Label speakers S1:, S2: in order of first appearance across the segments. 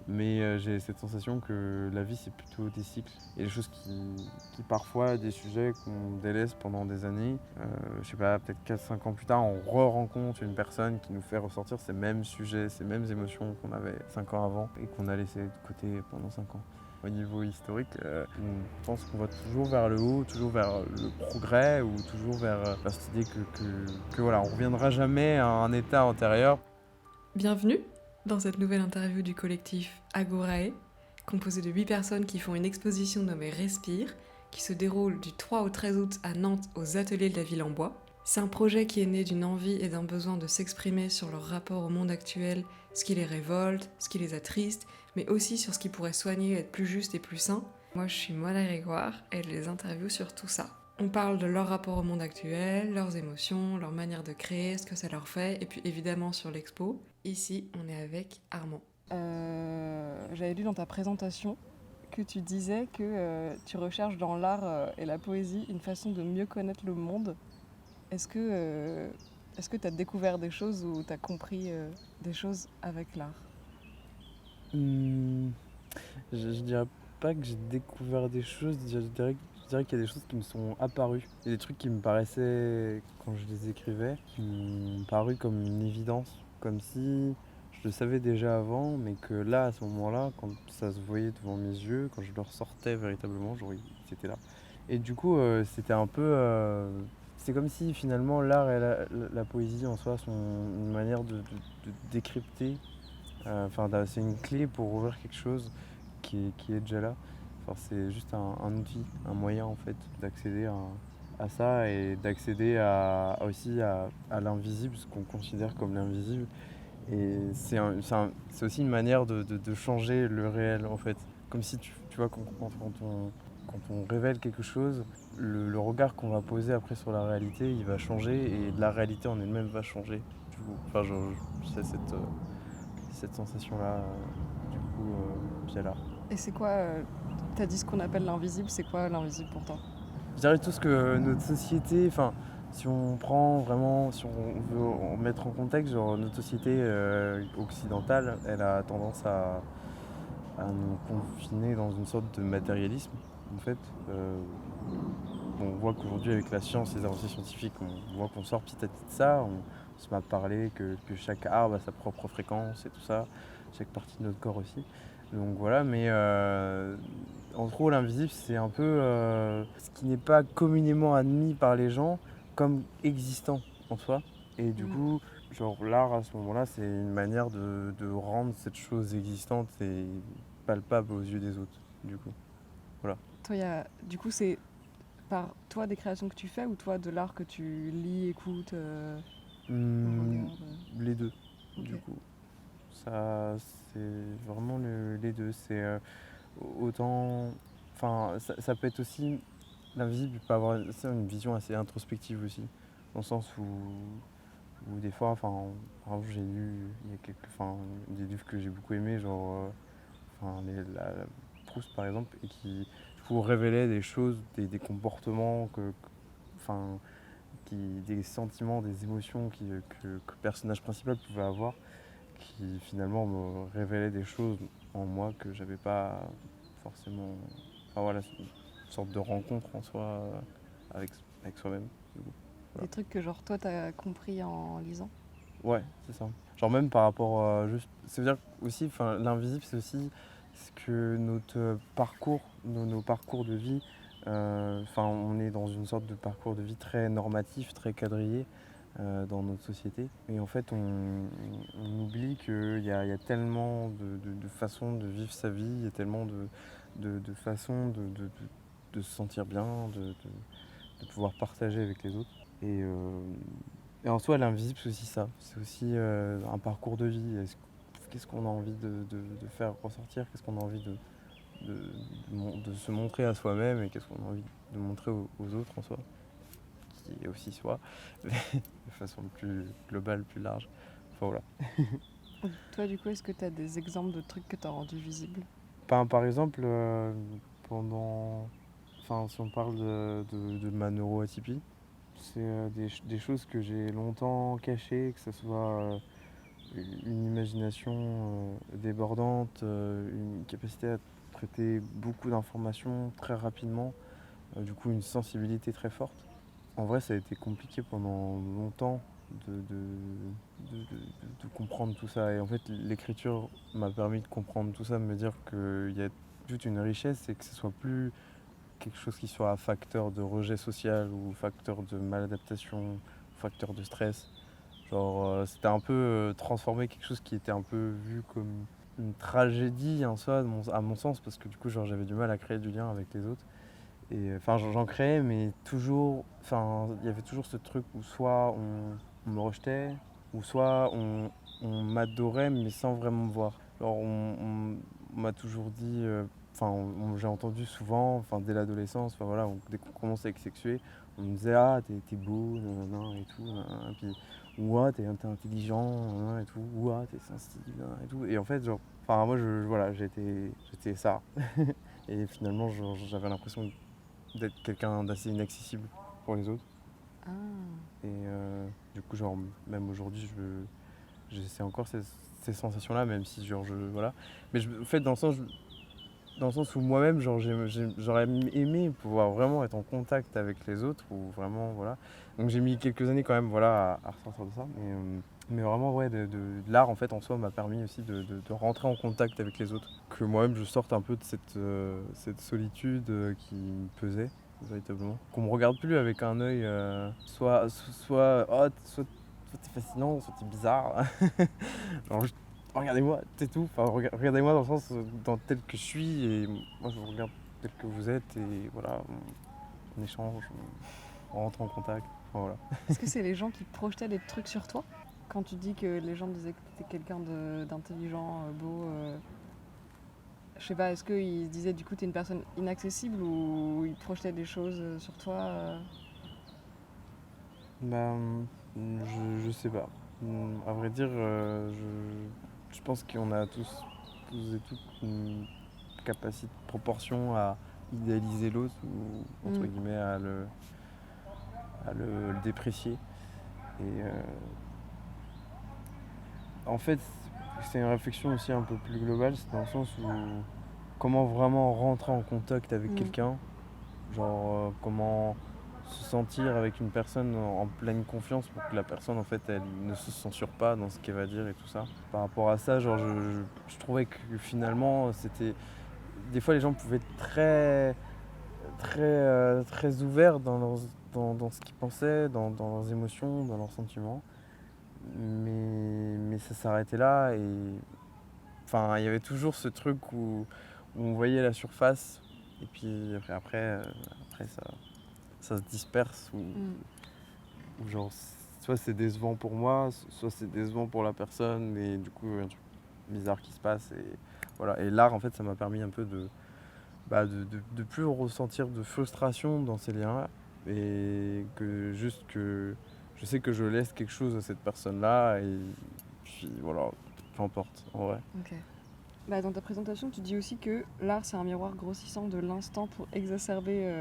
S1: Mais j'ai cette sensation que la vie, c'est plutôt des cycles. Et des choses qui parfois, des sujets qu'on délaisse pendant des années, je sais pas, peut-être 4-5 ans plus tard, on re-rencontre une personne qui nous fait ressortir ces mêmes sujets, ces mêmes émotions qu'on avait 5 ans avant et qu'on a laissé de côté pendant 5 ans. Au niveau historique, on pense qu'on va toujours vers le haut, toujours vers le progrès ou toujours vers cette idée que voilà, on reviendra jamais à un état antérieur.
S2: Bienvenue dans cette nouvelle interview du collectif Agorae, composé de 8 personnes qui font une exposition nommée Respire, qui se déroule du 3 au 13 août à Nantes aux ateliers de la Ville en Bois. C'est un projet qui est né d'une envie et d'un besoin de s'exprimer sur leur rapport au monde actuel, ce qui les révolte, ce qui les attriste, mais aussi sur ce qui pourrait soigner et être plus juste et plus sain. Moi je suis Moana Grégoire et je les interviewe sur tout ça. On parle de leur rapport au monde actuel, leurs émotions, leur manière de créer, ce que ça leur fait, et puis évidemment sur l'expo. Ici, on est avec Armand.
S3: J'avais lu dans ta présentation que tu disais que tu recherches dans l'art et la poésie une façon de mieux connaître le monde. Est-ce que tu as découvert des choses ou tu as compris des choses avec l'art?
S1: Hmm, je dirais pas que j'ai découvert des choses, je dirais qu'il y a des choses qui me sont apparues. Il y a des trucs qui me paraissaient, quand je les écrivais, qui m'ont paru comme une évidence, comme si je le savais déjà avant, mais que là, à ce moment-là, quand ça se voyait devant mes yeux, quand je le ressortais véritablement, genre, c'était là. Et du coup, c'était un peu... c'est comme si finalement l'art et la poésie en soi sont une manière de décrypter. Enfin, c'est une clé pour ouvrir quelque chose qui est déjà là. Enfin, c'est juste un outil, un moyen en fait d'accéder à ça et d'accéder aussi à l'invisible, ce qu'on considère comme l'invisible. Et c'est aussi une manière de changer le réel en fait. Comme si tu vois, quand on révèle quelque chose, le regard qu'on va poser après sur la réalité, il va changer et la réalité en elle-même va changer. Du coup, enfin, j'ai cette sensation-là, du coup, via l'art.
S3: Et c'est quoi, tu as dit ce qu'on appelle l'invisible, c'est quoi l'invisible pour toi?
S1: Je dirais tout ce que notre société, enfin, si on prend vraiment, si on veut en mettre en contexte, genre notre société occidentale, elle a tendance à nous confiner dans une sorte de matérialisme, en fait. On voit qu'aujourd'hui, avec la science et les avancées scientifiques, on voit qu'on sort petit à petit de ça. On se met à parler que chaque arbre a sa propre fréquence et tout ça, chaque partie de notre corps aussi. Donc voilà, mais en gros, l'invisible, c'est un peu ce qui n'est pas communément admis par les gens comme existant en soi. Et du coup, genre l'art à ce moment-là, c'est une manière de rendre cette chose existante et palpable aux yeux des autres, du coup. Voilà.
S3: Toi, du coup, c'est par toi des créations que tu fais ou toi de l'art que tu lis, écoutes,
S1: Hmm,
S3: regardes?
S1: les deux,
S3: Ok.
S1: du coup. Ça, c'est vraiment les deux. C'est autant. Enfin, ça peut être aussi. L'invisible peut avoir une vision assez introspective aussi. Dans le sens où des fois, enfin, par exemple, j'ai lu il y a des livres que j'ai beaucoup aimés, genre Proust par exemple, et qui du coup révélaient des choses, des comportements enfin, des sentiments, des émotions que le personnage principal pouvait avoir, qui finalement me révélaient des choses en moi que j'avais pas forcément. Enfin voilà, c'est une sorte de rencontre en soi avec soi-même. Du coup.
S3: Des
S1: Voilà.
S3: trucs que genre toi t'as compris en lisant?
S1: Ouais, c'est ça. Genre même par rapport à juste. C'est-à-dire aussi, enfin, l'invisible, c'est aussi ce que notre parcours, nos parcours de vie. Enfin, on est dans une sorte de parcours de vie très normatif, très quadrillé dans notre société. Et en fait, on oublie qu'il y a tellement de façons de vivre sa vie, il y a tellement de façons de se sentir bien, de pouvoir partager avec les autres. Et en soi, l'invisible, c'est aussi ça. C'est aussi un parcours de vie. Qu'est-ce qu'on a envie de faire ressortir? Qu'est-ce qu'on a envie de se montrer à soi-même? Et qu'est-ce qu'on a envie de montrer aux autres en soi? Qui est aussi soi, mais de façon plus globale, plus large. Enfin voilà.
S3: Toi, du coup, est-ce que tu as des exemples de trucs que tu as rendus visibles?
S1: Par exemple, pendant. Enfin, si on parle de ma neuroatypie, c'est des choses que j'ai longtemps cachées, que ce soit une imagination débordante, une capacité à traiter beaucoup d'informations très rapidement, du coup une sensibilité très forte. En vrai, ça a été compliqué pendant longtemps de comprendre tout ça. Et en fait, l'écriture m'a permis de comprendre tout ça, de me dire qu'il y a toute une richesse et que ce soit plus quelque chose qui soit un facteur de rejet social ou facteur de maladaptation, facteur de stress. Genre, c'était un peu transformer quelque chose qui était un peu vu comme une tragédie en soi, à mon sens, parce que du coup, genre, j'avais du mal à créer du lien avec les autres. Et enfin, j'en créais, mais toujours, enfin, il y avait toujours ce truc où soit on me rejetait, ou soit on m'adorait, mais sans vraiment me voir. Genre, on m'a toujours dit, enfin, j'ai entendu souvent, enfin, dès l'adolescence, enfin voilà, dès qu'on commençait à être sexué, on me disait ah t'es beau, nanana, et tout, nanana, puis ou ah t'es intelligent, nanana, et tout, ou ah t'es sensible, nanana, et tout. Et en fait, genre, enfin moi voilà, j'étais ça. Et finalement, genre, j'avais l'impression d'être quelqu'un d'assez inaccessible pour les autres.
S3: Ah.
S1: Et du coup, genre, même aujourd'hui, c'est encore ces sensations-là, même si, genre, voilà. Mais en fait, dans le sens où moi-même, genre, j'aurais aimé pouvoir vraiment être en contact avec les autres, ou vraiment, voilà. Donc j'ai mis quelques années quand même, voilà, à ressortir de ça. Mais vraiment, ouais, de l'art, en fait, en soi, m'a permis aussi de rentrer en contact avec les autres. Que moi-même, je sorte un peu de cette solitude qui me pesait, véritablement. Qu'on me regarde plus avec un œil, soit t'es fascinant, soit t'es bizarre. Genre, regardez-moi, c'est tout. Enfin, regardez-moi dans le sens, tel que je suis, et moi, je vous regarde tel que vous êtes, et voilà, on échange, on rentre en contact. Enfin, voilà.
S3: Est-ce que c'est les gens qui projetaient des trucs sur toi? Quand tu dis que les gens disaient que tu étais quelqu'un d'intelligent, beau, je sais pas, est-ce qu'ils se disaient du coup tu es une personne inaccessible ou ils projetaient des choses sur toi
S1: Bah, je sais pas. À vrai dire, je pense qu'on a tous et toutes une capacité de proportion à idéaliser l'autre ou, entre guillemets, à le déprécier. Et en fait, c'est une réflexion aussi un peu plus globale, c'est dans le sens où comment vraiment rentrer en contact avec quelqu'un, genre comment se sentir avec une personne en pleine confiance pour que la personne en fait elle ne se censure pas dans ce qu'elle va dire et tout ça. Par rapport à ça, genre je trouvais que finalement c'était des fois les gens pouvaient être très ouverts dans ce qu'ils pensaient, dans leurs émotions, dans leurs sentiments. Mais ça s'arrêtait là et enfin il y avait toujours ce truc où on voyait la surface et puis après ça se disperse ou genre soit c'est décevant pour moi, soit c'est décevant pour la personne, mais du coup il y a un truc bizarre qui se passe et voilà. Et l'art en fait ça m'a permis un peu de plus ressentir de frustration dans ces liens et que juste que je sais que je laisse quelque chose à cette personne là et puis voilà, peu importe en vrai.
S3: Ok. Bah, dans ta présentation, tu dis aussi que l'art c'est un miroir grossissant de l'instant pour exacerber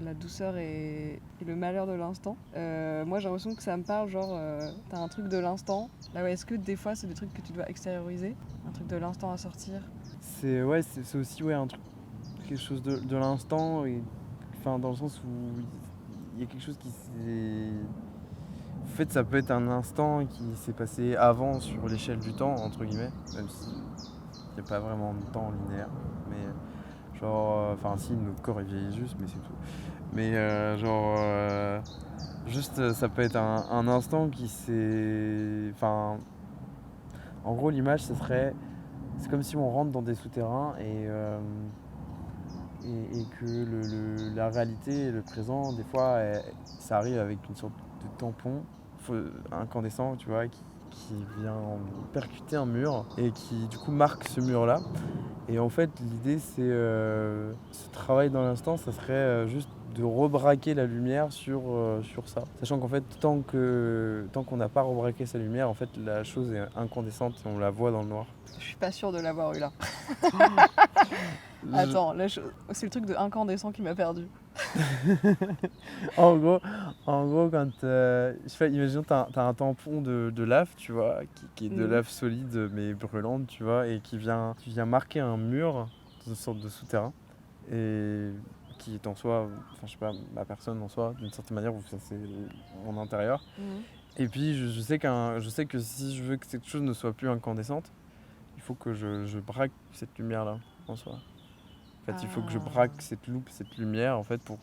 S3: la douceur et le malheur de l'instant. Moi j'ai l'impression que ça me parle, genre t'as un truc de l'instant. Là ouais, est-ce que des fois c'est des trucs que tu dois extérioriser? Un truc de l'instant à sortir?
S1: C'est ouais, c'est aussi ouais, un truc, quelque chose de l'instant, et enfin dans le sens où il y a quelque chose qui s'est. En fait, ça peut être un instant qui s'est passé avant sur l'échelle du temps, entre guillemets, même s'il n'y a pas vraiment de temps linéaire. Mais genre, enfin si, notre corps il vieillit juste, mais c'est tout. Mais juste ça peut être un instant qui s'est. Enfin, en gros, l'image, ce serait. C'est comme si on rentre dans des souterrains et que la réalité et le présent, des fois, ça arrive avec une sorte de tampon incandescent, tu vois, qui vient percuter un mur et qui, du coup, marque ce mur-là. Et en fait, l'idée, c'est ce travail dans l'instant, ça serait juste de rebraquer la lumière sur ça. Sachant qu'en fait, tant qu'on n'a pas rebraqué sa lumière, en fait, la chose est incandescente et on la voit dans le noir.
S3: Je suis pas sûre de l'avoir eu là. Attends, c'est le truc de incandescent qui m'a perdu.
S1: En gros, quand je sais pas, imaginons t'as un tampon de lave, tu vois, qui est de
S3: Mhm.
S1: lave solide mais brûlante, tu vois, et qui vient marquer un mur, une sorte de souterrain, et qui est en soi, enfin je sais pas, ma personne en soi, d'une certaine manière, ou ça c'est mon intérieur.
S3: Mhm.
S1: Et puis je sais que si je veux que cette chose ne soit plus incandescente, il faut que je braque cette lumière-là en soi. En fait, il faut que je
S3: Ah.
S1: braque cette loupe, cette lumière, en fait, pour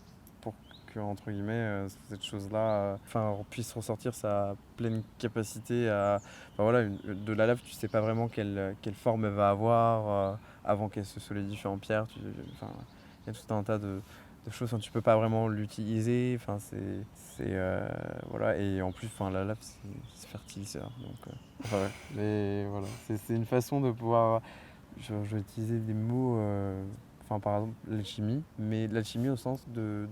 S1: que, entre guillemets, cette chose-là puisse ressortir sa pleine capacité à. Enfin, voilà, de la lave, tu sais pas vraiment quelle forme elle va avoir avant qu'elle se solidifie en pierre. Enfin, il y a tout un tas de choses, enfin, tu peux pas vraiment l'utiliser. Enfin, voilà, et en plus, enfin, la lave, c'est fertiliseur. Donc, enfin, ouais. Mais voilà, c'est une façon de pouvoir. Je vais utiliser des mots, enfin par exemple l'alchimie, mais l'alchimie au sens de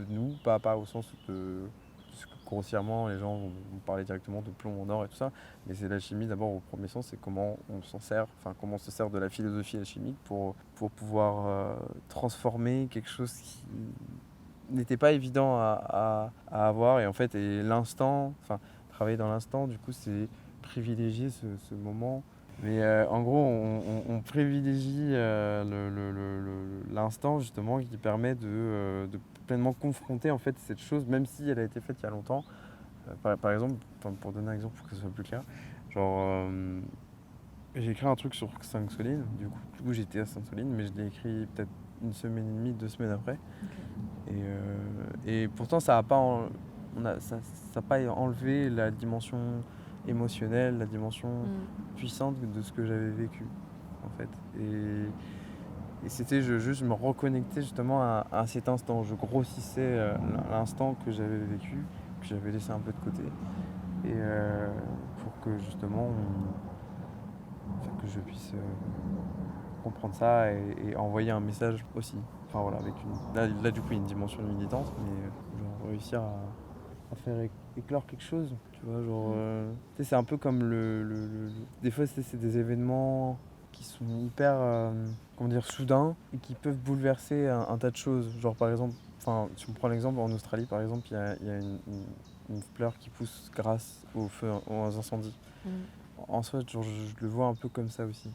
S1: nous, pas au sens de ce que grossièrement les gens vont parler directement de plomb en or et tout ça, mais c'est l'alchimie d'abord au premier sens, c'est comment on s'en sert, enfin comment on se sert de la philosophie alchimique pour pouvoir transformer quelque chose qui n'était pas évident à avoir, et en fait, et l'instant, enfin travailler dans l'instant, du coup c'est privilégier ce moment. Mais en gros, on privilégie l'instant justement qui permet de pleinement confronter en fait cette chose, même si elle a été faite il y a longtemps. Par exemple, pour donner un exemple pour que ce soit plus clair, genre j'ai écrit un truc sur Sainte-Soline, du coup j'étais à Sainte-Soline, mais je l'ai écrit peut-être une semaine et demie, 2 semaines après. Et pourtant ça a pas, ça a pas enlevé la dimension émotionnelle, la dimension
S3: Mhm.
S1: puissante de ce que j'avais vécu en fait. Et c'était juste me reconnecter justement à cet instant. Je grossissais l'instant que j'avais vécu, que j'avais laissé un peu de côté. Et pour que justement enfin, que je puisse comprendre ça et envoyer un message aussi. Enfin voilà, avec là du coup il y a une dimension de militance, mais genre réussir à faire éclore quelque chose, tu vois, genre
S3: Mhm.
S1: tu sais, c'est un peu comme des fois c'est des événements qui sont hyper comment dire, soudains et qui peuvent bouleverser un tas de choses, genre par exemple, enfin si on prend l'exemple en Australie par exemple, il y a une fleur qui pousse grâce aux feux, aux incendies.
S3: Mhm.
S1: En soi, genre, je le vois un peu comme ça aussi,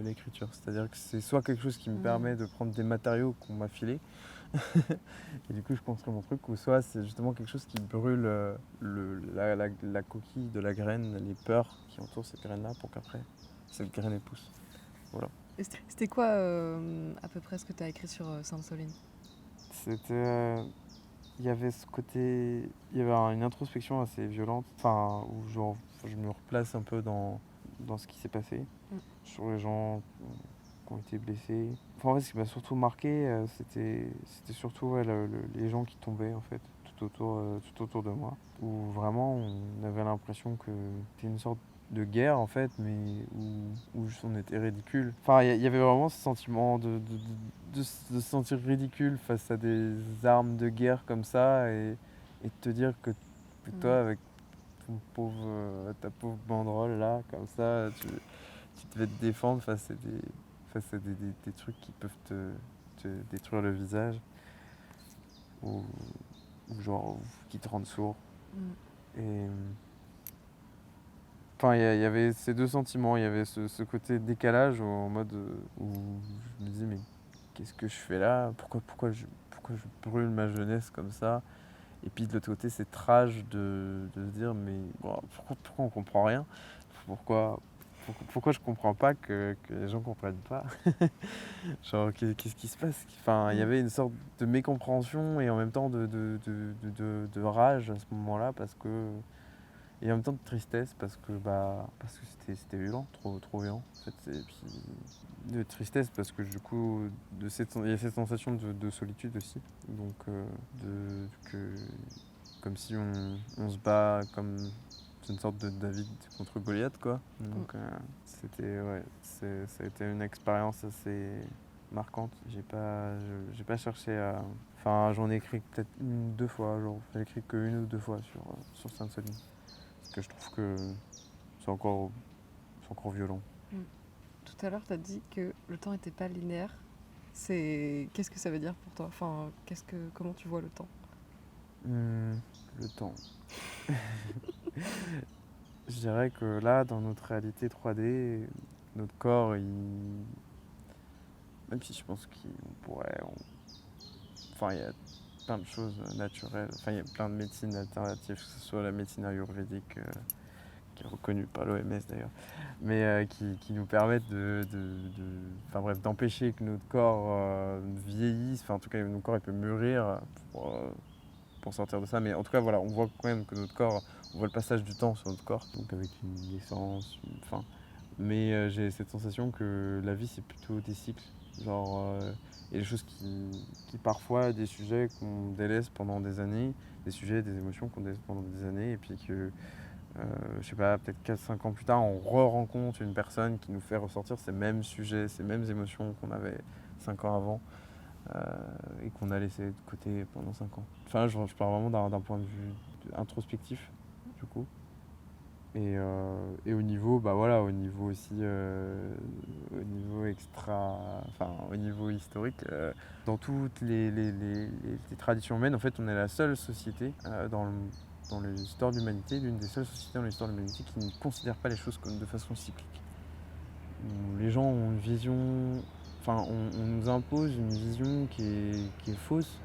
S1: l'écriture. C'est-à-dire que c'est soit quelque chose qui me
S3: Mhm.
S1: permet de prendre des matériaux qu'on m'a filés, et du coup je construis mon truc, ou soit c'est justement quelque chose qui brûle la coquille de la graine, les peurs qui entourent cette graine-là, pour qu'après cette graine elle pousse. Voilà.
S3: Et c'était quoi à peu près ce que tu as écrit sur Sainte-Soline?
S1: C'était. Il y avait ce côté. Il y avait une introspection assez violente, enfin, où genre, je me replace un peu dans ce qui s'est passé,
S3: Mm.
S1: sur les gens qui ont été blessés. Enfin, en fait, ce qui m'a surtout marqué, c'était surtout ouais, les gens qui tombaient en fait tout autour de moi, où vraiment on avait l'impression que c'était une sorte de guerre en fait, mais où on était ridicule. Enfin, il y avait vraiment ce sentiment de se sentir ridicule face à des armes de guerre comme ça, et de te dire que toi,
S3: Mm.
S1: avec ta pauvre banderole là, comme ça, tu devais te défendre face à des trucs qui peuvent te détruire le visage, ou, ou genre qui te rendent sourd.
S3: Mm.
S1: Et enfin, il y avait ces deux sentiments. Il y avait ce côté décalage en mode où je me disais, mais qu'est-ce que je fais là? Pourquoi je brûle ma jeunesse comme ça? Et puis de l'autre côté, cette rage de se dire, mais bon, pourquoi on comprend rien? Pourquoi, pourquoi je comprends pas que les gens comprennent pas? Genre, qu'est-ce qui se passe? Enfin, il y
S3: Mm.
S1: avait une sorte de mécompréhension et en même temps de rage à ce moment-là, parce que. Et en même temps de tristesse, parce que c'était violent, trop violent. En fait. Et puis de tristesse, parce que du coup, il y a cette sensation de solitude aussi. Donc, que, comme si on se bat comme. C'est une sorte de David contre Goliath, quoi.
S3: Mm.
S1: Donc, ouais, ça a été une expérience assez marquante. J'ai pas cherché à. Enfin, j'en ai écrit peut-être une ou deux fois, genre, j'ai écrit qu'une ou deux fois sur Sainte-Soline. Parce que je trouve que c'est encore violent.
S3: Mm. Tout à l'heure, tu as dit que le temps n'était pas linéaire. Qu'est-ce que ça veut dire pour toi? Enfin, comment tu vois le temps?
S1: Le temps. Je dirais que là, dans notre réalité 3D, notre corps, même si je pense qu'on pourrait... Enfin, il y a plein de choses naturelles. Enfin, il y a plein de médecines alternatives, que ce soit la médecine ayurvédique, qui est reconnue par l'OMS d'ailleurs, mais qui nous permettent enfin bref, d'empêcher que notre corps vieillisse. Enfin, en tout cas, notre corps il peut mûrir pour sortir de ça. Mais en tout cas, voilà, on voit quand même que notre corps, on voit le passage du temps sur notre corps, donc avec une naissance, une fin. Mais j'ai cette sensation que la vie, c'est plutôt des cycles. Genre, il y a des choses qui parfois, des sujets qu'on délaisse pendant des années, des sujets, des émotions qu'on délaisse pendant des années, et puis que, je sais pas, peut-être 4-5 ans plus tard, on re-rencontre une personne qui nous fait ressortir ces mêmes sujets, ces mêmes émotions qu'on avait 5 ans avant, et qu'on a laissé de côté pendant 5 ans. Enfin, je parle vraiment d'un point de vue introspectif, du coup. Et au niveau, bah voilà, au niveau aussi, au niveau enfin au niveau historique, dans toutes les traditions humaines, en fait, on est la seule société dans l'histoire de l'humanité, l'une des seules sociétés dans l'histoire de l'humanité qui ne considère pas les choses comme de façon cyclique. Où les gens ont une vision, enfin, on nous impose une vision qui est fausse,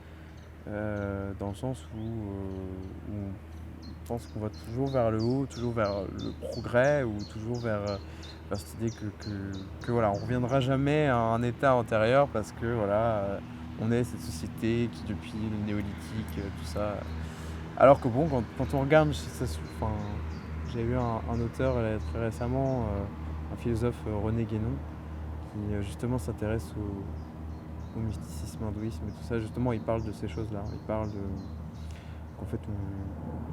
S1: dans le sens où je pense qu'on va toujours vers le haut, toujours vers le progrès ou toujours vers cette idée que voilà, on ne reviendra jamais à un état antérieur parce que voilà, on est cette société qui depuis le néolithique, tout ça. Alors que bon, quand on regarde, enfin, j'ai eu un auteur très récemment, un philosophe, René Guénon, qui justement s'intéresse au mysticisme, hindouisme et tout ça. Justement, il parle de ces choses-là. Il parle qu'en fait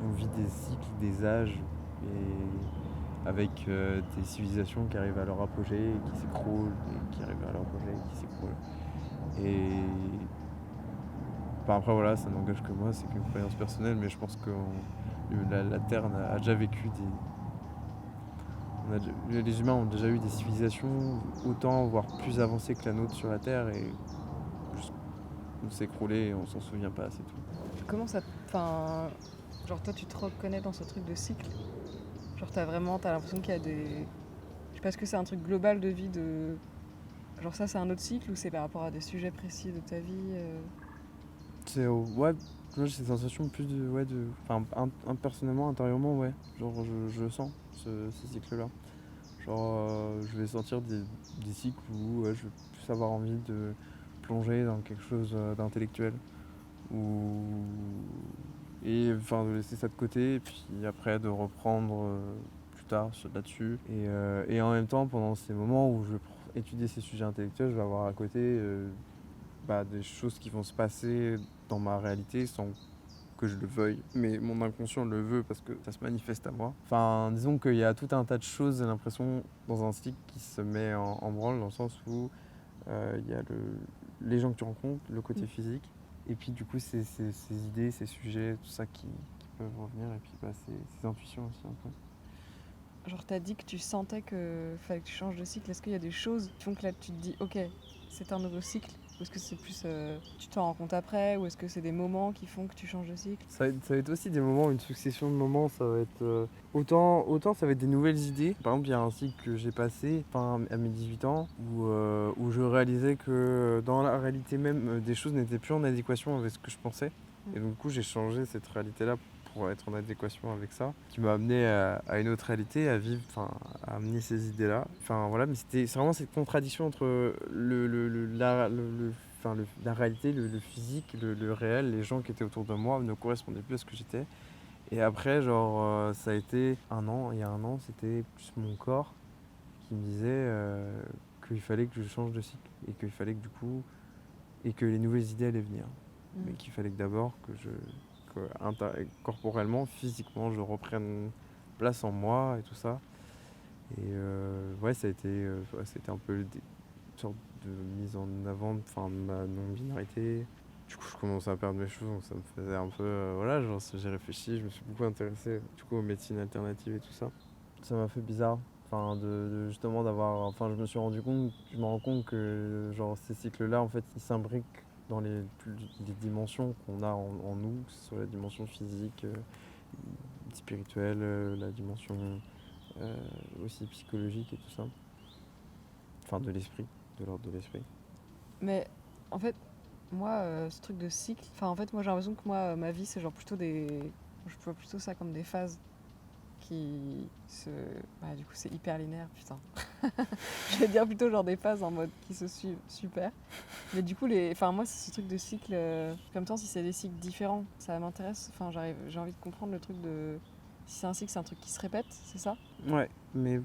S1: on vit des cycles, des âges, et avec des civilisations qui arrivent à leur apogée et qui s'écroulent, et qui arrivent à leur apogée et qui s'écroulent. Et enfin, après voilà, ça n'engage que moi, c'est qu'une croyance personnelle, mais je pense que la Terre a déjà vécu les humains ont déjà eu des civilisations autant, voire plus avancées que la nôtre sur la Terre, et juste on s'est écroulé et on s'en souvient pas, c'est tout.
S3: Comment ça... Enfin, genre toi, tu te reconnais dans ce truc de cycle? Genre t'as l'impression qu'il y a des... Je sais pas, est-ce que c'est un truc global de vie de... Genre ça, c'est un autre cycle ou c'est par rapport à des sujets précis de ta vie
S1: Ouais, moi j'ai cette sensation plus enfin, personnellement, intérieurement, ouais. Genre, je sens ces cycles-là. Genre, je vais sentir des cycles où je vais plus avoir envie de plonger dans quelque chose d'intellectuel. Ou... Et enfin, de laisser ça de côté, et puis après de reprendre plus tard là-dessus. Et en même temps, pendant ces moments où je vais étudier ces sujets intellectuels, je vais avoir à côté des choses qui vont se passer dans ma réalité sans que je le veuille, mais mon inconscient le veut parce que ça se manifeste à moi. Enfin, disons qu'il y a tout un tas de choses, j'ai l'impression, dans un cycle qui se met en branle, dans le sens où il y a les gens que tu rencontres, le côté physique, et puis du coup ces idées, ces sujets, tout ça qui peuvent revenir, et puis ces intuitions aussi un peu.
S3: Genre t'as dit que tu sentais que fallait que tu changes de cycle. Est-ce qu'il y a des choses qui font que là tu te dis ok, c'est un nouveau cycle? Ou est-ce que c'est plus tu t'en rends compte après? Ou est-ce que c'est des moments qui font que tu changes de cycle?
S1: Ça va être aussi des moments, une succession de moments. Ça va être autant ça va être des nouvelles idées. Par exemple, il y a un cycle que j'ai passé à mes 18 ans où je réalisais que dans la réalité même, des choses n'étaient plus en adéquation avec ce que je pensais. Et donc du coup, j'ai changé cette réalité-là pour être en adéquation avec ça, qui m'a amené à une autre réalité, à vivre, enfin, à amener ces idées-là. Enfin voilà, mais c'est vraiment cette contradiction entre la réalité, le physique, le réel. Les gens qui étaient autour de moi ne correspondaient plus à ce que j'étais. Et après, genre, ça a été il y a un an, c'était plus mon corps qui me disait qu'il fallait que je change de cycle, et qu'il fallait que du coup, et que les nouvelles idées allaient venir. Mais qu'il fallait que d'abord corporellement, physiquement, je reprenne place en moi et tout ça. Et ouais, c'était un peu une sorte de mise en avant de ma non-binarité. Du coup, je commençais à perdre mes cheveux, donc ça me faisait un peu... voilà, genre, j'ai réfléchi, je me suis beaucoup intéressé du coup aux médecines alternatives et tout ça. Ça m'a fait bizarre. Enfin, justement d'avoir. Enfin, je me rends compte que genre, ces cycles-là, en fait, ils s'imbriquent dans les dimensions qu'on a en nous, que ce soit la dimension physique, spirituelle, la dimension euh, aussi psychologique et tout ça. Enfin, de l'esprit, de l'ordre de l'esprit.
S3: Mais en fait, moi, ce truc de cycle, enfin en fait, moi j'ai l'impression que moi, ma vie, c'est genre plutôt des. Je vois plutôt ça comme des phases qui se. Bah, du coup, c'est hyper linéaire, putain. Je vais dire plutôt genre des phases en mode qui se suivent, super. Mais du coup, enfin, moi, c'est ce truc de cycle. Comme temps, si c'est des cycles différents, ça m'intéresse. Enfin, j'ai envie de comprendre le truc de. Si c'est un cycle, c'est un truc qui se répète, c'est ça?
S1: Ouais, mais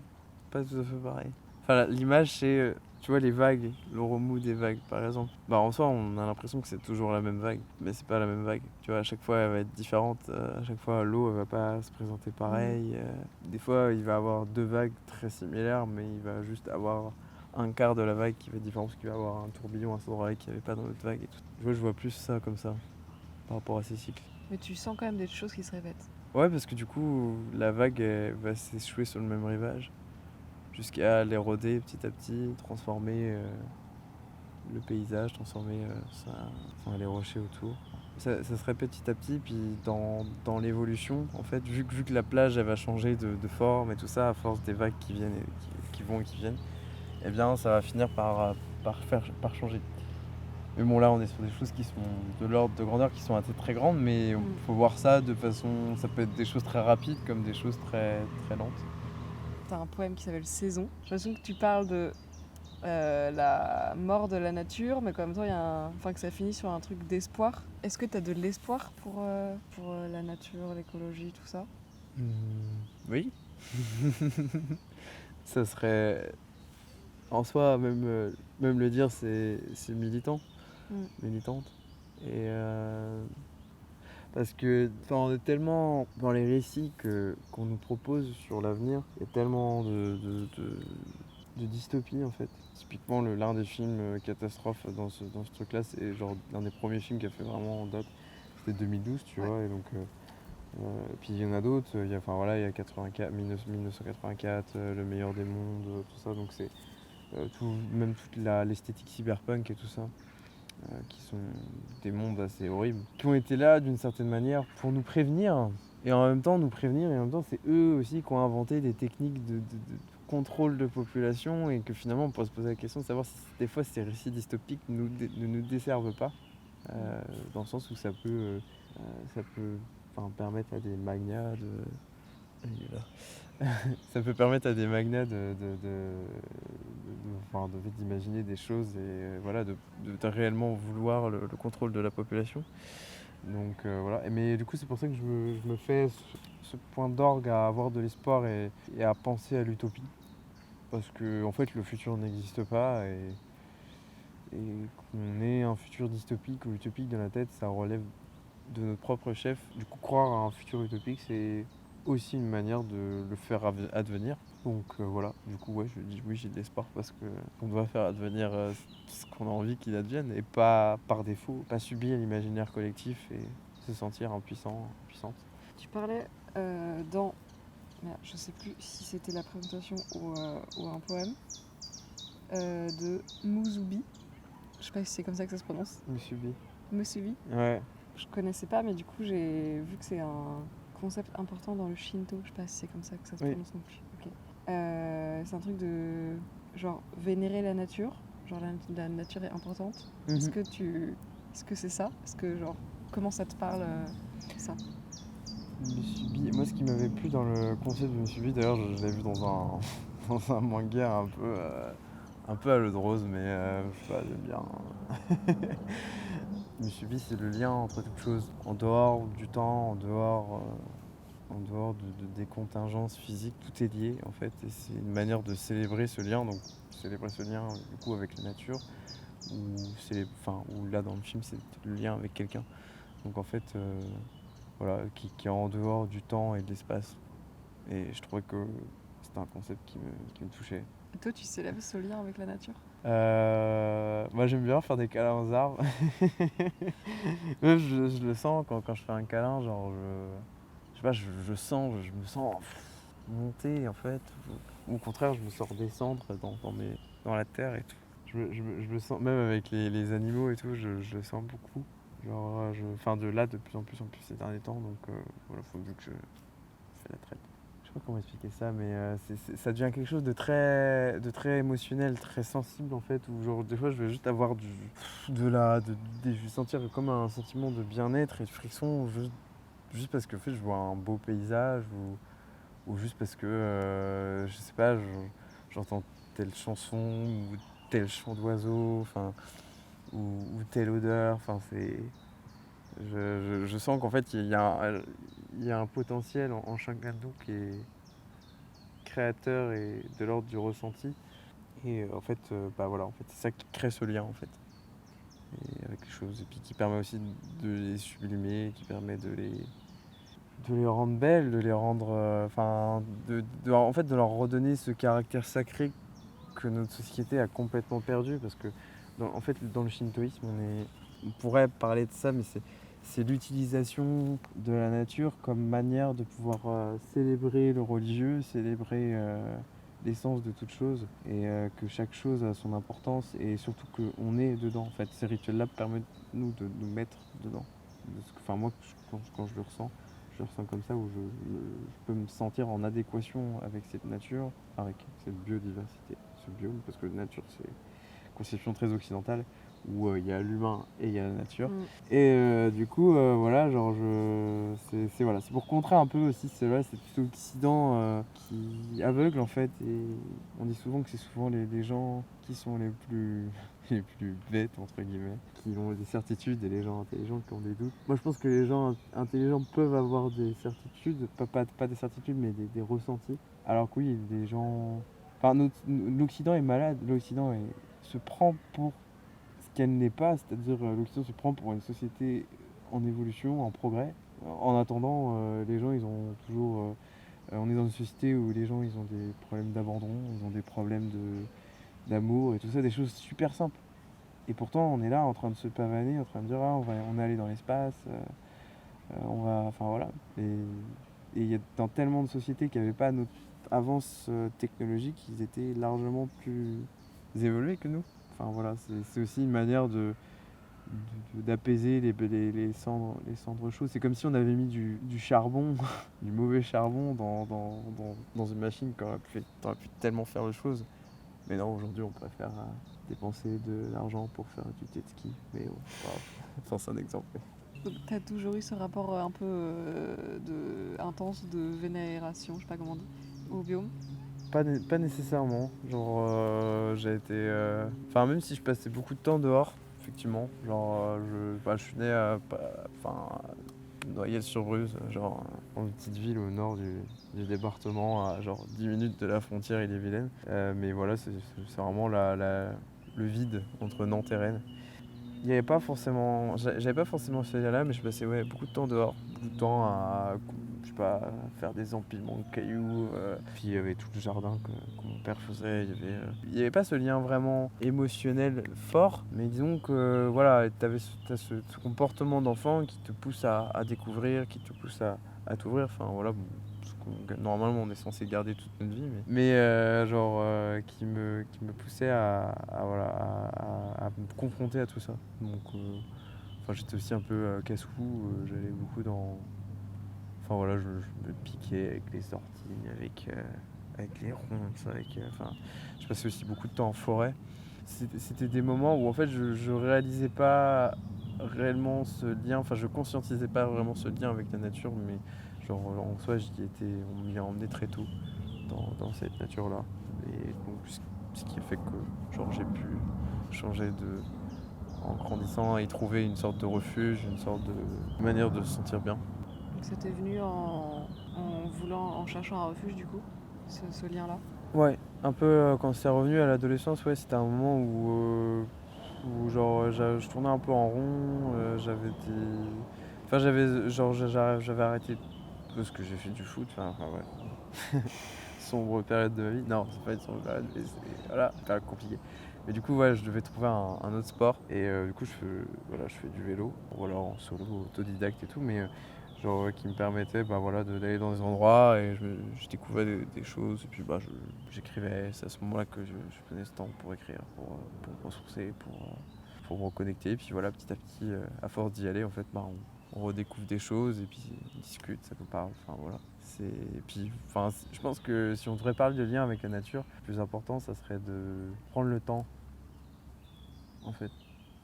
S1: pas tout à fait pareil. Enfin, l'image, c'est, tu vois, les vagues, le remous des vagues, par exemple. Bah, en soi, on a l'impression que c'est toujours la même vague, mais c'est pas la même vague. Tu vois, à chaque fois, elle va être différente. À chaque fois, l'eau, elle va pas se présenter pareil. Des fois, il va y avoir deux vagues très similaires, mais il va juste avoir un quart de la vague qui va être différent, parce qu'il va y avoir un tourbillon à cet endroit qu'il n'y avait pas dans l'autre vague et tout. Je vois plus ça comme ça, par rapport à ces cycles.
S3: Mais tu sens quand même des choses qui se répètent.
S1: Ouais, parce que du coup, la vague elle va s'échouer sur le même rivage jusqu'à l'éroder petit à petit, transformer le paysage, transformer les rochers autour. Ça se répète petit à petit, puis dans l'évolution, en fait, vu que la plage elle va changer de forme et tout ça, à force des vagues qui viennent qui vont et qui viennent, eh bien ça va finir par changer. Mais bon, là on est sur des choses qui sont de l'ordre de grandeur qui sont assez très grandes, mais il faut voir ça de façon. Ça peut être des choses très rapides comme des choses très, très lentes.
S3: T'as un poème qui s'appelle Saison. J'ai l'impression que tu parles de la mort de la nature, mais qu'en même temps, enfin, que ça finit sur un truc d'espoir. Est-ce que tu as de l'espoir pour la nature, l'écologie, tout ça?
S1: Oui. Ça serait. En soi, même le dire, c'est militant, militante. Et parce que on est tellement dans les récits qu'on nous propose sur l'avenir, il y a tellement de dystopie en fait. Typiquement, l'un des films catastrophes dans ce truc-là, c'est genre l'un des premiers films qui a fait vraiment en date. C'était 2012, tu vois, et donc. Puis il y en a d'autres, il y a 84, 1984, Le meilleur des mondes, tout ça, donc c'est même toute l'esthétique cyberpunk et tout ça, qui sont des mondes assez horribles, qui ont été là d'une certaine manière pour nous prévenir, et en même temps c'est eux aussi qui ont inventé des techniques de contrôle de population, et que finalement on peut se poser la question de savoir si des fois ces récits dystopiques ne nous desservent pas, dans le sens où ça peut permettre à des magnats il est là. Ça peut permettre à des magnats d'imaginer des choses et voilà, de réellement vouloir le contrôle de la population. Donc voilà. Mais du coup, c'est pour ça que je me fais ce point d'orgue à avoir de l'espoir et à penser à l'utopie. Parce que en fait, le futur n'existe pas et qu'on ait un futur dystopique ou utopique dans la tête, ça relève de notre propre chef. Du coup, croire à un futur utopique, c'est aussi une manière de le faire advenir. Donc voilà, du coup, ouais, je dis oui, j'ai de l'espoir parce qu'on doit faire advenir ce qu'on a envie qu'il advienne et pas par défaut, pas subir l'imaginaire collectif et se sentir impuissant, impuissante.
S3: Tu parlais dans. Merde, je sais plus si c'était la présentation ou un poème de Musubi. Je sais pas si c'est comme ça que ça se prononce. Musubi.
S1: Ouais.
S3: Je connaissais pas, mais du coup, j'ai vu que c'est un concept important dans le Shinto. Je sais pas si c'est comme ça que ça se prononce non plus. Ok. C'est un truc de genre vénérer la nature. Genre la nature est importante. Est-ce que c'est ça? Est-ce que genre comment ça te parle ça?
S1: Moi, ce qui m'avait plu dans le concept de Musubi, d'ailleurs, je l'ai vu dans un dans un manga un peu à l'eau de rose, mais je sais pas, j'aime bien. Musubi, c'est le lien entre toutes choses, en dehors du temps, en dehors des contingences physiques, tout est lié en fait, et c'est une manière de célébrer ce lien, donc célébrer ce lien du coup avec la nature, ou là dans le film c'est le lien avec quelqu'un, donc en fait voilà, qui est en dehors du temps et de l'espace, et je trouvais que c'était un concept qui me touchait.
S3: Et toi, tu célèbres ce lien avec la nature?
S1: Moi j'aime bien faire des câlins aux arbres. Même je le sens quand je fais un câlin, genre je sais pas, je me sens monter en fait. Ou au contraire, je me sens redescendre dans la terre et tout. Je me sens, même avec les animaux et tout, je le sens beaucoup. Genre, enfin de là, de plus en plus ces derniers temps, donc voilà, faut que je fais la traite. Je sais pas comment expliquer ça, mais ça devient quelque chose de très émotionnel, très sensible en fait, où genre des fois je vais juste avoir je vais sentir comme un sentiment de bien-être et de frisson, juste parce que en fait, je vois un beau paysage, ou juste parce que, je sais pas, j'entends telle chanson, ou tel chant d'oiseau, enfin, ou telle odeur, enfin c'est... Je sens qu'en fait il y a un potentiel en chacun de nous qui est créateur et de l'ordre du ressenti. Et en fait, bah voilà, en fait, c'est ça qui crée ce lien en fait. Et avec les choses, et puis qui permet aussi de les sublimer, qui permet de les rendre belles, de les rendre, enfin, en fait, de leur redonner ce caractère sacré que notre société a complètement perdu, parce que en fait, dans le shintoïsme, on pourrait parler de ça, mais c'est l'utilisation de la nature comme manière de pouvoir célébrer le religieux, célébrer l'essence de toute chose, et que chaque chose a son importance, et surtout qu'on est dedans. En fait, ces rituels-là permettent nous de nous mettre dedans. Enfin, moi, quand je le ressens comme ça, où je peux me sentir en adéquation avec cette nature, avec cette biodiversité, ce biome, parce que la nature, c'est une conception très occidentale, où il y a l'humain et il y a la nature. Et du coup, voilà, voilà, c'est pour contrer un peu aussi cet Occident qui aveugle en fait. Et on dit souvent que c'est souvent les gens qui sont les plus les plus bêtes entre guillemets, qui ont des certitudes, et les gens intelligents qui ont des doutes. Moi je pense que les gens intelligents peuvent avoir des certitudes, pas des certitudes, mais des ressentis. Alors que oui, les gens... Enfin, l'Occident est malade, se prend pour ce qu'elle n'est pas, c'est-à-dire l'Occident se prend pour une société en évolution, en progrès. En attendant, les gens, ils ont toujours... on est dans une société où les gens, ils ont des problèmes d'abandon, ils ont des problèmes d'amour et tout ça, des choses super simples. Et pourtant, on est là en train de se pavaner, en train de dire, ah, on est allé dans l'espace, on va... Enfin voilà. Et il y a dans tellement de sociétés qui n'avaient pas notre avance technologique, ils étaient largement plus évolués que nous. Enfin voilà, c'est aussi une manière d'apaiser les cendres chaudes. C'est comme si on avait mis du charbon, du mauvais charbon dans une machine qui aurait pu tellement faire de choses. Mais non, aujourd'hui on préfère dépenser de l'argent pour faire du jet ski. Mais bon, enfin, c'est un exemple.
S3: Donc, t'as toujours eu ce rapport un peu intense de vénération, je sais pas comment on dit, au biome?
S1: Pas nécessairement. Genre, j'ai été. Enfin, même si je passais beaucoup de temps dehors, effectivement. Genre, je suis né à Noyelles-sur-Bruce, genre, dans une petite ville au nord du département, à genre 10 minutes de la frontière ille-et-Vilaine. Mais voilà, c'est vraiment le vide entre Nantes et Rennes. Il y avait pas forcément, j'avais pas forcément ce lien-là, mais je passais beaucoup de temps dehors, beaucoup de temps à, je sais pas, à faire des empilements de cailloux. Puis il y avait tout le jardin que mon père faisait. Il y avait pas ce lien vraiment émotionnel fort, mais disons que voilà, t'as ce comportement d'enfant qui te pousse à découvrir, qui te pousse à t'ouvrir. Enfin voilà, bon, normalement on est censé garder toute notre vie, mais qui me poussait voilà, à me confronter à tout ça. Donc j'étais aussi un peu casse-cou, j'allais beaucoup dans... Enfin voilà, je me piquais avec les orties, avec les ronces, je passais aussi beaucoup de temps en forêt. C'était des moments où en fait je réalisais pas réellement ce lien, enfin je conscientisais pas vraiment ce lien avec la nature, mais genre en soi on m'y a emmené très tôt dans cette nature-là. Et donc ce qui a fait que genre j'ai pu changer en grandissant, et trouver une sorte de refuge, une sorte de manière de se sentir bien.
S3: Donc c'était venu en cherchant un refuge du coup, ce lien-là?
S1: Ouais, un peu quand c'est revenu à l'adolescence, ouais, c'était un moment où genre je tournais un peu en rond, j'avais arrêté parce que j'ai fait du foot, enfin ouais. Sombre période de ma vie. Non, c'est pas une sombre période, mais c'est voilà, période compliquée. Mais du coup, ouais, je devais trouver un autre sport. Et du coup, je fais du vélo. Ou alors en solo, autodidacte et tout. Mais genre qui me permettait d'aller dans des endroits et je découvrais des choses et puis j'écrivais. C'est à ce moment-là que je prenais ce temps pour écrire, pour me ressourcer, pour me reconnecter. Et puis voilà, petit à petit, à force d'y aller, en fait, on redécouvre des choses et puis on discute, ça nous parle. Enfin voilà. Et puis, je pense que si on devrait parler de lien avec la nature, le plus important, ça serait de prendre le temps, en fait.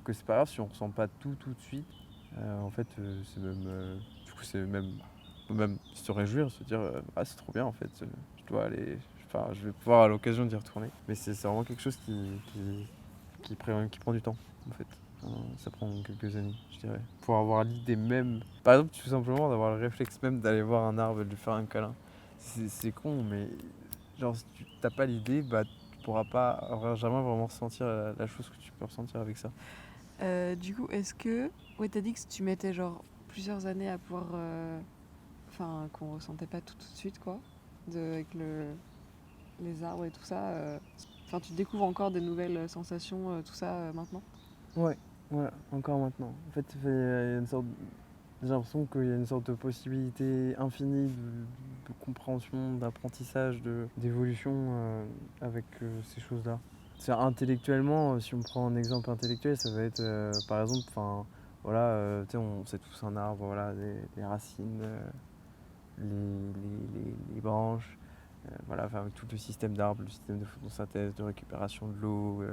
S1: Que c'est pas grave si on ressent pas tout de suite. En fait, c'est même, du coup, c'est même, on peut même se réjouir, se dire ah c'est trop bien en fait. Je dois aller, je vais pouvoir à l'occasion d'y retourner. Mais c'est vraiment quelque chose qui prend du temps en fait. Ça prend quelques années, je dirais. Pour avoir l'idée même, par exemple, tout simplement d'avoir le réflexe même d'aller voir un arbre et de lui faire un câlin. C'est con, mais genre si tu t'as pas l'idée, tu pourras pas jamais vraiment ressentir la chose que tu peux ressentir avec ça.
S3: Du coup, est-ce que... Ouais, t'as dit que tu mettais genre plusieurs années à pouvoir... Enfin, qu'on ressentait pas tout de suite, quoi. Avec les arbres et tout ça. Enfin, tu découvres encore des nouvelles sensations, tout ça, maintenant.
S1: Ouais, encore maintenant. En fait, il y a une sorte, j'ai l'impression qu'il y a une sorte de possibilité infinie de compréhension, d'apprentissage, d'évolution avec ces choses-là. C'est intellectuellement, si on prend un exemple intellectuel, ça va être par exemple, tu sais, on sait tous un arbre, voilà, les racines, les branches, avec tout le système d'arbres, le système de photosynthèse, de récupération de l'eau,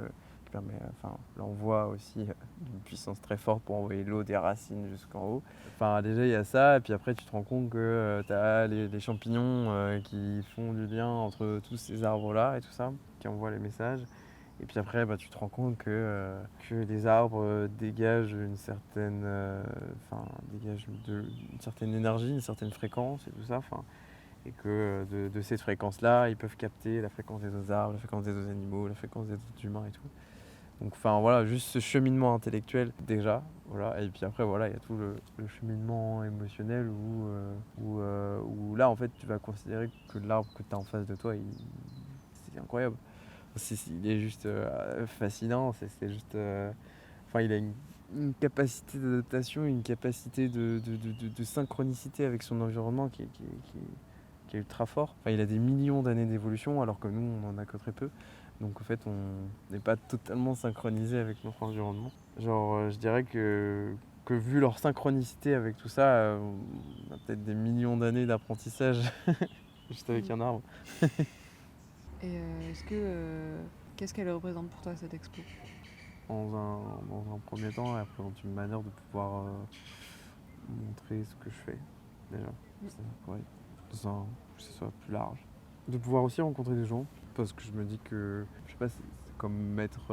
S1: qui permet, là on voit aussi une puissance très forte pour envoyer l'eau des racines jusqu'en haut. Enfin déjà il y a ça, et puis après tu te rends compte que tu as les champignons qui font du lien entre tous ces arbres-là et tout ça, qui envoient les messages. Et puis après, tu te rends compte que les arbres dégagent une certaine énergie, une certaine fréquence et tout ça. Et que de cette fréquence-là, ils peuvent capter la fréquence des autres arbres, la fréquence des autres animaux, la fréquence des autres humains et tout. Donc voilà, juste ce cheminement intellectuel déjà. Voilà. Et puis après, voilà, il y a tout le cheminement émotionnel où là, en fait, tu vas considérer que l'arbre que tu as en face de toi, c'est incroyable. Il est juste fascinant, c'est juste... il a une capacité d'adaptation, une capacité de synchronicité avec son environnement qui est ultra fort. Il a des millions d'années d'évolution alors que nous, on en a que très peu. Donc en fait, on n'est pas totalement synchronisé avec notre environnement. Je dirais que vu leur synchronicité avec tout ça, on a peut-être des millions d'années d'apprentissage juste avec un arbre.
S3: Et qu'est-ce qu'elle représente pour toi, cette expo?
S1: Dans un premier temps, elle représente une manière de pouvoir montrer ce que je fais, déjà. Que ce soit plus large. De pouvoir aussi rencontrer des gens, parce que je me dis que, je sais pas, c'est comme mettre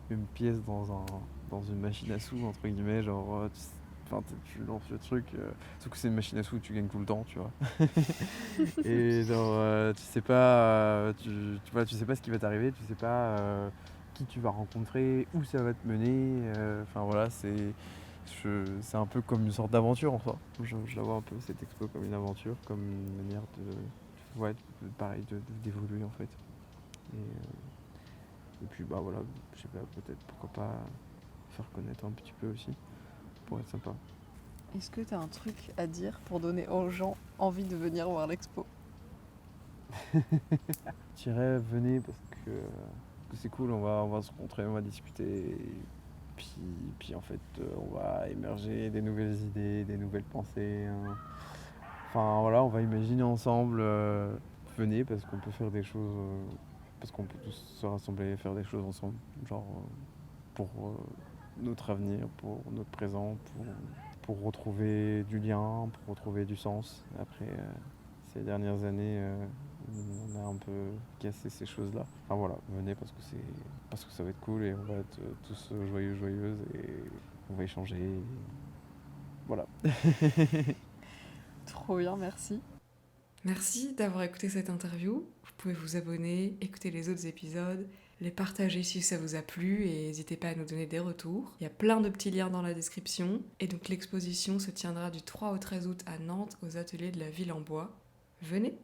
S1: une pièce dans une machine à sous, entre guillemets, tu lances le truc, sauf que c'est une machine à sous où tu gagnes tout le temps, tu vois. Et tu sais pas, tu sais pas ce qui va t'arriver, tu sais pas qui tu vas rencontrer, où ça va te mener. C'est un peu comme une sorte d'aventure en soi. Je la vois un peu cette expo comme une aventure, comme une manière pareil, d'évoluer en fait. Et puis je sais pas, peut-être pourquoi pas faire connaître un petit peu aussi, pour être sympa.
S3: Est-ce que tu as un truc à dire pour donner aux gens envie de venir voir l'expo?
S1: Je dirais venez parce que c'est cool, on va se rencontrer, on va discuter. Puis en fait, on va émerger des nouvelles idées, des nouvelles pensées. Hein. On va imaginer ensemble. Venez parce qu'on peut faire des choses, parce qu'on peut tous se rassembler et faire des choses ensemble. Pour notre avenir, pour notre présent, pour retrouver du lien, pour retrouver du sens. Après ces dernières années, on a un peu cassé ces choses-là. Venez parce que ça va être cool et on va être tous joyeux, joyeuses et on va échanger. Voilà.
S3: Trop bien, merci.
S2: Merci d'avoir écouté cette interview. Vous pouvez vous abonner, écouter les autres épisodes, les partager si ça vous a plu et n'hésitez pas à nous donner des retours. Il y a plein de petits liens dans la description. Et donc l'exposition se tiendra du 3 au 13 août à Nantes aux ateliers de la Ville en Bois. Venez!